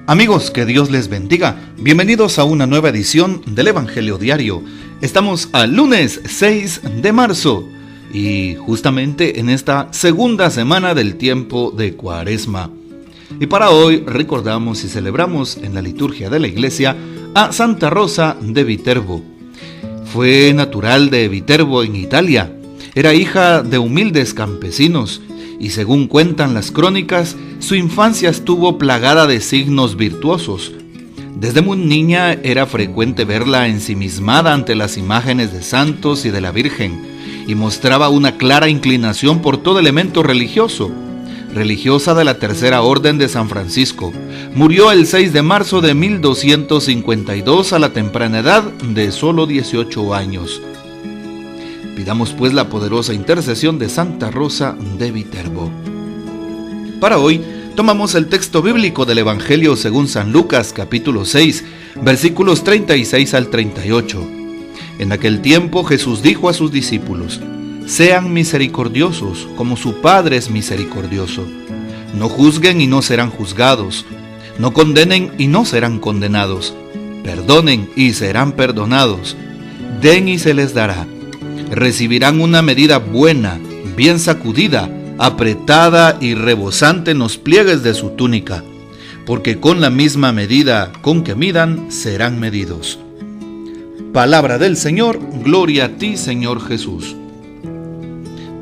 Amigos, que Dios les bendiga. Bienvenidos a una nueva edición del Evangelio Diario. Estamos al lunes 6 de marzo y justamente en esta segunda semana del tiempo de Cuaresma. Y para hoy recordamos y celebramos en la liturgia de la iglesia a Santa Rosa de Viterbo. Fue natural de Viterbo en Italia. Era hija de humildes campesinos y según cuentan las crónicas, su infancia estuvo plagada de signos virtuosos. Desde muy niña era frecuente verla ensimismada ante las imágenes de santos y de la Virgen, y mostraba una clara inclinación por todo elemento religioso. Religiosa de la Tercera Orden de San Francisco, murió el 6 de marzo de 1252 a la temprana edad de solo 18 años. Pidamos pues la poderosa intercesión de Santa Rosa de Viterbo. Para hoy tomamos el texto bíblico del Evangelio según San Lucas, capítulo 6, versículos 36 al 38. En aquel tiempo Jesús dijo a sus discípulos: sean misericordiosos, como su Padre es misericordioso. No juzguen y no serán juzgados. No condenen y no serán condenados. Perdonen y serán perdonados. Den y se les dará. Recibirán una medida buena, bien sacudida, apretada y rebosante en los pliegues de su túnica, porque con la misma medida con que midan, serán medidos. Palabra del Señor, gloria a ti, Señor Jesús.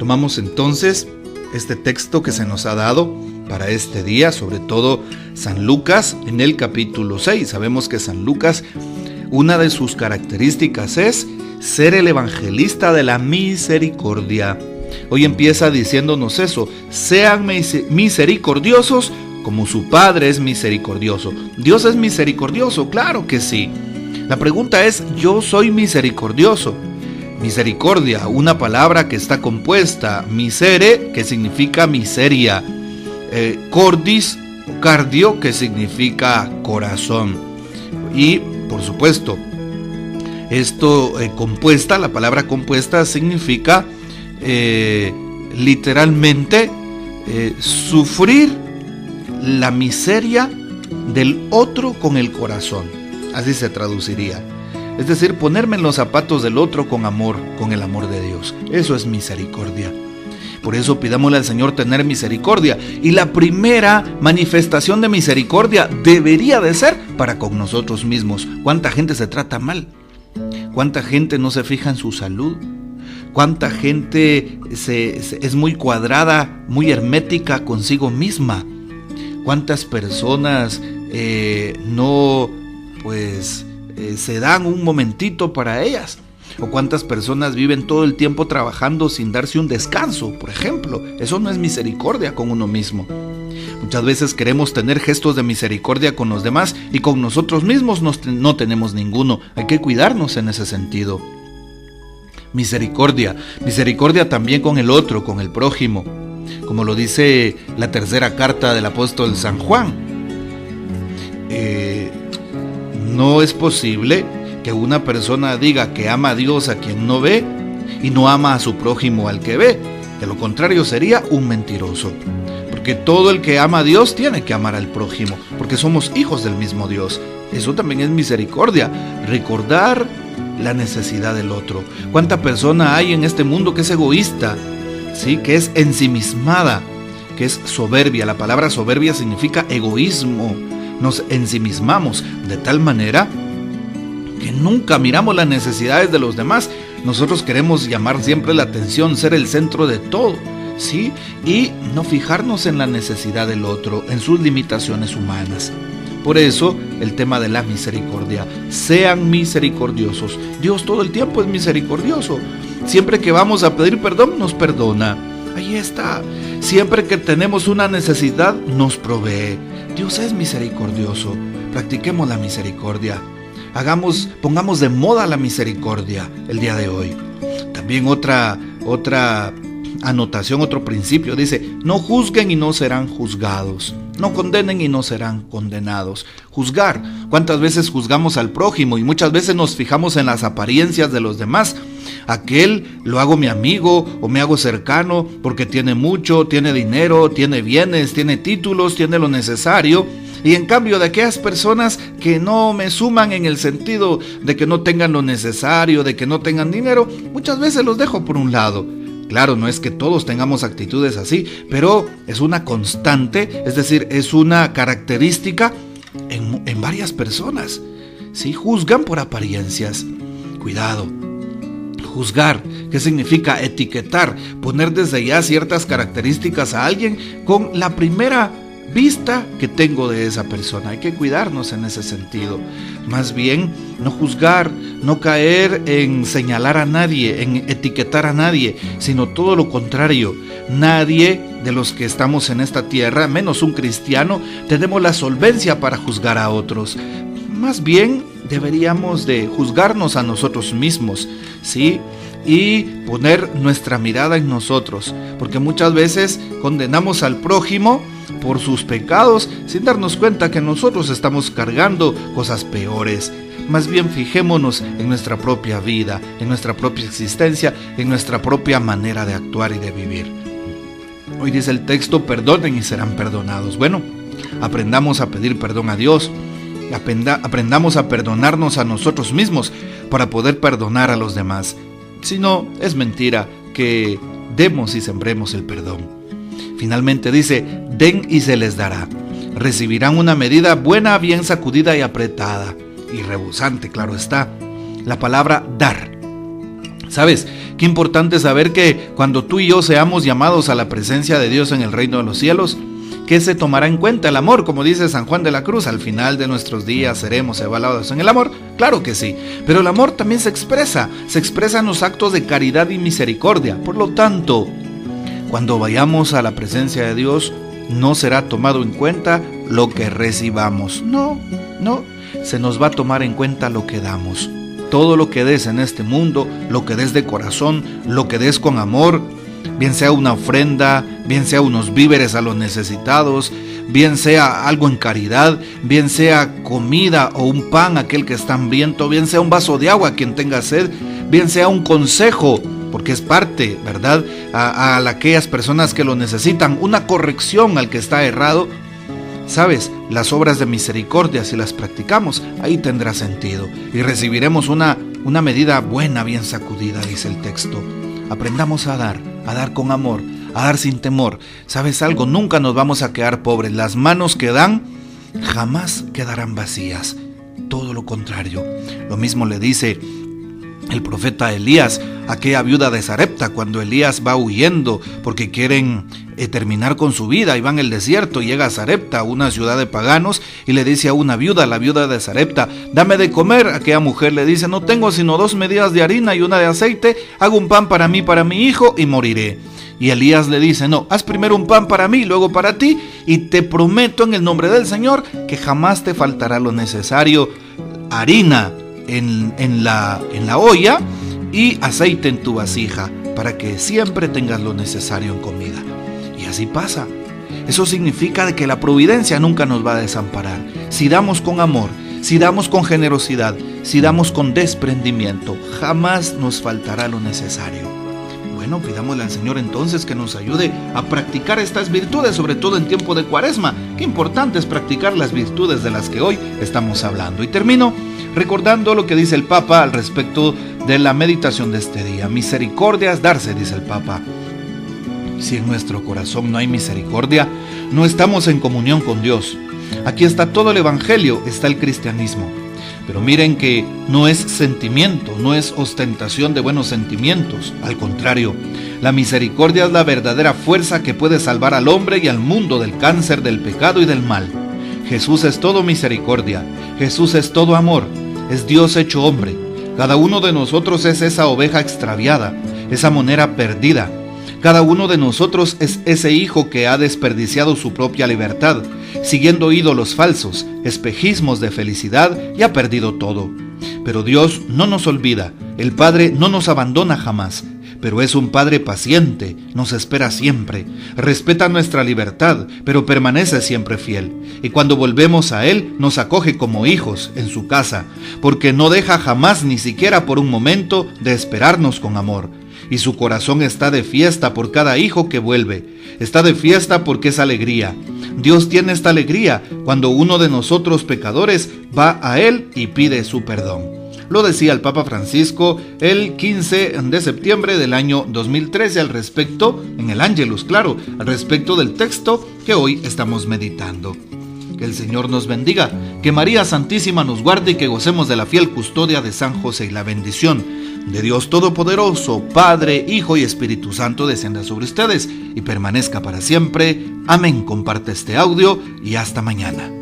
Tomamos entonces este texto que se nos ha dado para este día, sobre todo San Lucas en el capítulo 6. Sabemos que San Lucas, una de sus características es ser el evangelista de la misericordia. Hoy empieza diciéndonos eso: sean misericordiosos como su Padre es misericordioso. ¿Dios es misericordioso? Claro que sí. La pregunta es: ¿yo soy misericordioso? Misericordia, una palabra que está compuesta, misere, que significa miseria, cordis, cardio, que significa corazón. Y, por supuesto, esto compuesta, la palabra compuesta significa literalmente sufrir la miseria del otro con el corazón. Así se traduciría. Es decir, ponerme en los zapatos del otro con amor, con el amor de Dios. Eso es misericordia. Por eso pidámosle al Señor tener misericordia. Y la primera manifestación de misericordia debería de ser para con nosotros mismos. ¿Cuánta gente se trata mal? ¿Cuánta gente no se fija en su salud? ¿Cuánta gente es muy cuadrada, muy hermética consigo misma? ¿Cuántas personas se dan un momentito para ellas? ¿O cuántas personas viven todo el tiempo trabajando sin darse un descanso, por ejemplo? Eso no es misericordia con uno mismo. Muchas veces queremos tener gestos de misericordia con los demás y con nosotros mismos no tenemos ninguno. Hay que cuidarnos en ese sentido. Misericordia también con el otro, con el prójimo, como lo dice la tercera carta del apóstol San Juan. No es posible que una persona diga que ama a Dios a quien no ve y no ama a su prójimo al que ve. De lo contrario sería un mentiroso. Porque todo el que ama a Dios tiene que amar al prójimo, porque somos hijos del mismo Dios. Eso también es misericordia, recordar la necesidad del otro. ¿Cuánta persona hay en este mundo que es egoísta? ¿Sí? Que es ensimismada, que es soberbia. La palabra soberbia significa egoísmo. Nos ensimismamos de tal manera que nunca miramos las necesidades de los demás. Nosotros queremos llamar siempre la atención, ser el centro de todo, ¿sí? Y no fijarnos en la necesidad del otro, en sus limitaciones humanas. Por eso, el tema de la misericordia. Sean misericordiosos. Dios todo el tiempo es misericordioso. Siempre que vamos a pedir perdón, nos perdona. Ahí está. Siempre que tenemos una necesidad, nos provee. Dios es misericordioso. Practiquemos la misericordia. Pongamos de moda la misericordia el día de hoy. También otra anotación, otro principio, dice: no juzguen y no serán juzgados. No condenen y no serán condenados. Juzgar. ¿Cuántas veces juzgamos al prójimo? Y muchas veces nos fijamos en las apariencias de los demás. Aquel lo hago mi amigo o me hago cercano porque tiene mucho, tiene dinero, tiene bienes, tiene títulos, tiene lo necesario. Y en cambio de aquellas personas que no me suman en el sentido de que no tengan lo necesario, de que no tengan dinero, muchas veces los dejo por un lado. Claro, no es que todos tengamos actitudes así, pero es una constante, es decir, es una característica en varias personas. Sí, juzgan por apariencias. Cuidado. Juzgar, ¿qué significa? Etiquetar, poner desde ya ciertas características a alguien con la primera vista que tengo de esa persona. Hay que cuidarnos en ese sentido. Más bien, no juzgar, no caer en señalar a nadie, en etiquetar a nadie, sino todo lo contrario. Nadie de los que estamos en esta tierra, menos un cristiano, tenemos la solvencia para juzgar a otros. Más bien, deberíamos de juzgarnos a nosotros mismos, ¿sí? Y poner nuestra mirada en nosotros, porque muchas veces condenamos al prójimo por sus pecados sin darnos cuenta que nosotros estamos cargando cosas peores. Más bien fijémonos en nuestra propia vida, en nuestra propia existencia, en nuestra propia manera de actuar y de vivir. Hoy dice el texto, perdonen y serán perdonados. Bueno, aprendamos a pedir perdón a Dios, aprendamos a perdonarnos a nosotros mismos para poder perdonar a los demás. Si no, es mentira que demos y sembremos el perdón. Finalmente dice, den y se les dará. Recibirán una medida buena, bien sacudida y apretada. Y rebosante, claro está. La palabra dar. ¿Sabes? Qué importante saber que cuando tú y yo seamos llamados a la presencia de Dios en el reino de los cielos, que se tomará en cuenta el amor, como dice San Juan de la Cruz, al final de nuestros días seremos evaluados en el amor. Claro que sí, pero el amor también se expresa en los actos de caridad y misericordia. Por lo tanto, cuando vayamos a la presencia de Dios, no será tomado en cuenta lo que recibamos. No, se nos va a tomar en cuenta lo que damos. Todo lo que des en este mundo, lo que des de corazón, lo que des con amor, bien sea una ofrenda, bien sea unos víveres a los necesitados, bien sea algo en caridad, bien sea comida o un pan a aquel que está hambriento, bien sea un vaso de agua a quien tenga sed, bien sea un consejo, porque es parte, ¿verdad?, a aquellas personas que lo necesitan, una corrección al que está errado. ¿Sabes? Las obras de misericordia, si las practicamos, ahí tendrá sentido y recibiremos una medida buena, bien sacudida, dice el texto. Aprendamos a dar con amor, a dar sin temor. ¿Sabes algo? Nunca nos vamos a quedar pobres. Las manos que dan jamás quedarán vacías. Todo lo contrario. Lo mismo le dice el profeta Elías a aquella viuda de Sarepta cuando Elías va huyendo porque quieren terminar con su vida y va en el desierto. Llega a Sarepta, una ciudad de paganos, y le dice a una viuda, la viuda de Sarepta, dame de comer. Aquella mujer le dice, no tengo sino 2 medidas de harina y una de aceite, hago un pan para mí, para mi hijo y moriré. Y Elías le dice, no, haz primero un pan para mí, luego para ti, y te prometo en el nombre del Señor que jamás te faltará lo necesario, harina en la olla y aceite en tu vasija, para que siempre tengas lo necesario en comida. Y así pasa. Eso significa de que la providencia nunca nos va a desamparar. Si damos con amor, si damos con generosidad, si damos con desprendimiento, jamás nos faltará lo necesario. Bueno, pidámosle al Señor entonces que nos ayude a practicar estas virtudes, sobre todo en tiempo de Cuaresma. Qué importante es practicar las virtudes de las que hoy estamos hablando. Y termino recordando lo que dice el Papa al respecto de la meditación de este día. Misericordia es darse, dice el Papa. Si en nuestro corazón no hay misericordia, no estamos en comunión con Dios. Aquí está todo el Evangelio, está el cristianismo. Pero miren que no es sentimiento, no es ostentación de buenos sentimientos. Al contrario, la misericordia es la verdadera fuerza que puede salvar al hombre y al mundo del cáncer, del pecado y del mal. Jesús es todo misericordia, Jesús es todo amor, es Dios hecho hombre. Cada uno de nosotros es esa oveja extraviada, esa moneda perdida. Cada uno de nosotros es ese hijo que ha desperdiciado su propia libertad, siguiendo ídolos falsos, espejismos de felicidad, y ha perdido todo. Pero Dios no nos olvida, el Padre no nos abandona jamás, pero es un Padre paciente, nos espera siempre, respeta nuestra libertad, pero permanece siempre fiel. Y cuando volvemos a Él, nos acoge como hijos en su casa, porque no deja jamás, ni siquiera por un momento, de esperarnos con amor. Y su corazón está de fiesta por cada hijo que vuelve, está de fiesta porque es alegría. Dios tiene esta alegría cuando uno de nosotros pecadores va a Él y pide su perdón. Lo decía el Papa Francisco el 15 de septiembre del año 2013 al respecto, en el Ángelus, claro, al respecto del texto que hoy estamos meditando. Que el Señor nos bendiga, que María Santísima nos guarde y que gocemos de la fiel custodia de San José, y la bendición de Dios Todopoderoso, Padre, Hijo y Espíritu Santo descienda sobre ustedes y permanezca para siempre. Amén. Comparte este audio y hasta mañana.